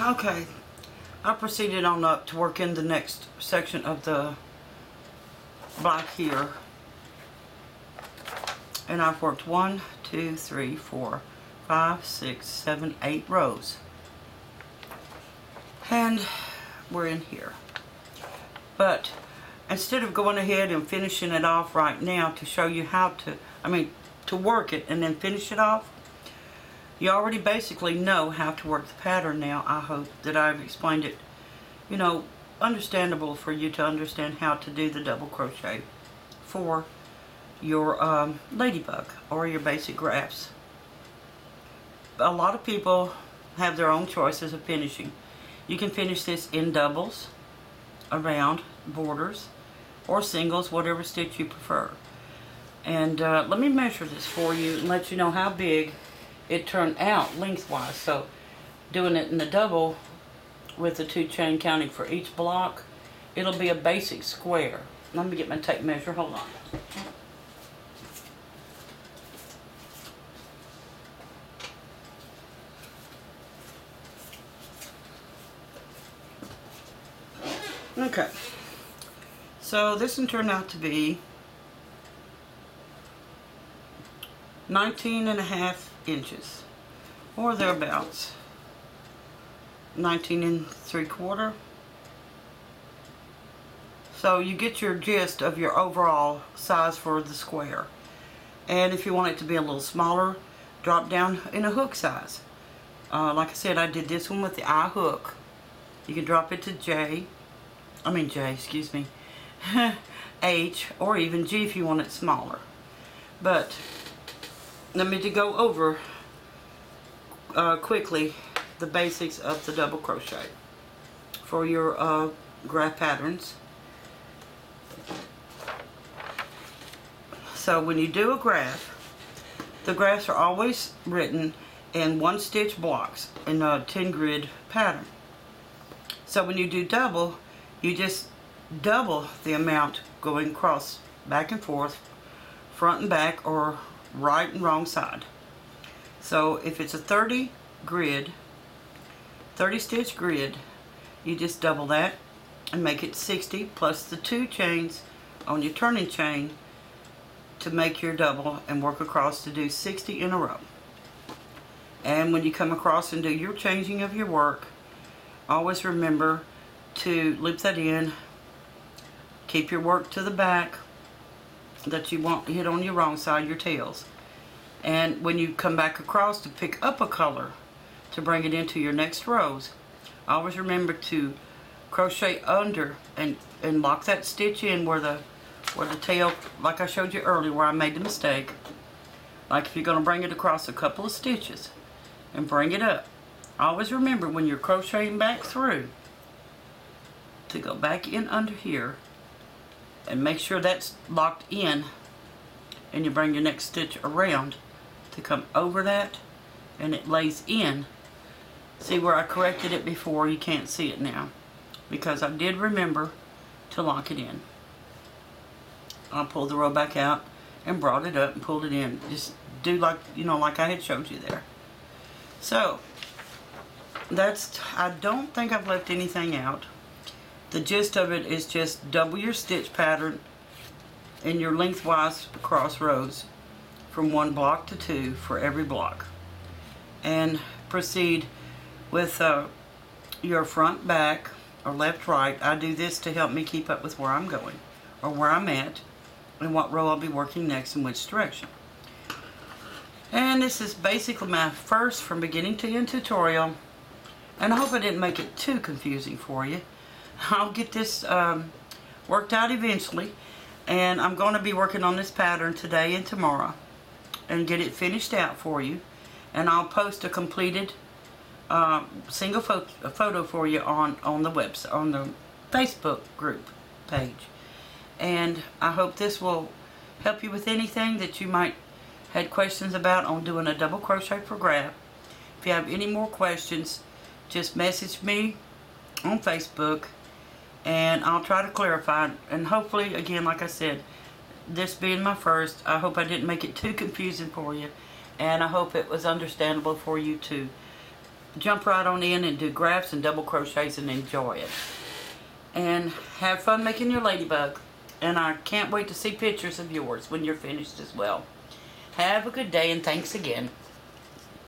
Okay, I proceeded on up to work in the next section of the block here, and I've worked 1, 2, 3, 4, 5, 6, 7, 8 rows, and we're in here. But instead of going ahead and finishing it off right now to show you how to work it and then finish it off, you already basically know how to work the pattern now. I hope that I've explained it, you know, understandable for you to understand how to do the double crochet for your ladybug or your basic graphs. A lot of people have their own choices of finishing. You can finish this in doubles, around borders, or singles, whatever stitch you prefer. And let me measure this for you and let you know how big it turned out lengthwise. So doing it in the double with the 2 chain counting for each block, it'll be a basic square. Let me get my tape measure, hold on. Okay, so this one turned out to be 19.5 inches, or thereabouts. 19 3/4. So you get your gist of your overall size for the square. And if you want it to be a little smaller, drop down in a hook size. Like I said, I did this one with the I hook. You can drop it to J, excuse me, H, or even G if you want it smaller. But let me to go over quickly the basics of the double crochet for your graph patterns. So when you do a graph, the graphs are always written in 1 stitch blocks in a 10 grid pattern. So when you do double, you just double the amount going across, back and forth, front and back, or right and wrong side. So if it's a 30 stitch grid, you just double that and make it 60 plus the 2 chains on your turning chain to make your double and work across to do 60 in a row. And when you come across and do your changing of your work, always remember to loop that in, keep your work to the back that you won't hit on your wrong side, your tails. And when you come back across to pick up a color to bring it into your next rows, always remember to crochet under and lock that stitch in where the tail, like I showed you earlier where I made the mistake. Like if you're going to bring it across a couple of stitches and bring it up, always remember when you're crocheting back through to go back in under here and make sure that's locked in, and you bring your next stitch around to come over that and it lays in. See where I corrected it before? You can't see it now because I did remember to lock it in. I pulled the row back out and brought it up and pulled it in. Just do like, you know, like I had showed you there. So that's, I don't think I've left anything out. The gist of it is just double your stitch pattern in your lengthwise across rows from 1 block to 2 for every block, and proceed with your front back or left right. I do this to help me keep up with where I'm going or where I'm at and what row I'll be working next in which direction. And this is basically my first from beginning to end tutorial, and I hope I didn't make it too confusing for you. I'll get this worked out eventually, and I'm going to be working on this pattern today and tomorrow and get it finished out for you, and I'll post a completed single photo for you on the website, on the Facebook group page. And I hope this will help you with anything that you might had questions about on doing a double crochet for graph. If you have any more questions, just message me on Facebook and I'll try to clarify. And hopefully, again, like I said, this being my first, I hope I didn't make it too confusing for you, and I hope it was understandable for you to jump right on in and do grafts and double crochets and enjoy it. And have fun making your ladybug. And I can't wait to see pictures of yours when you're finished as well. Have a good day and thanks again.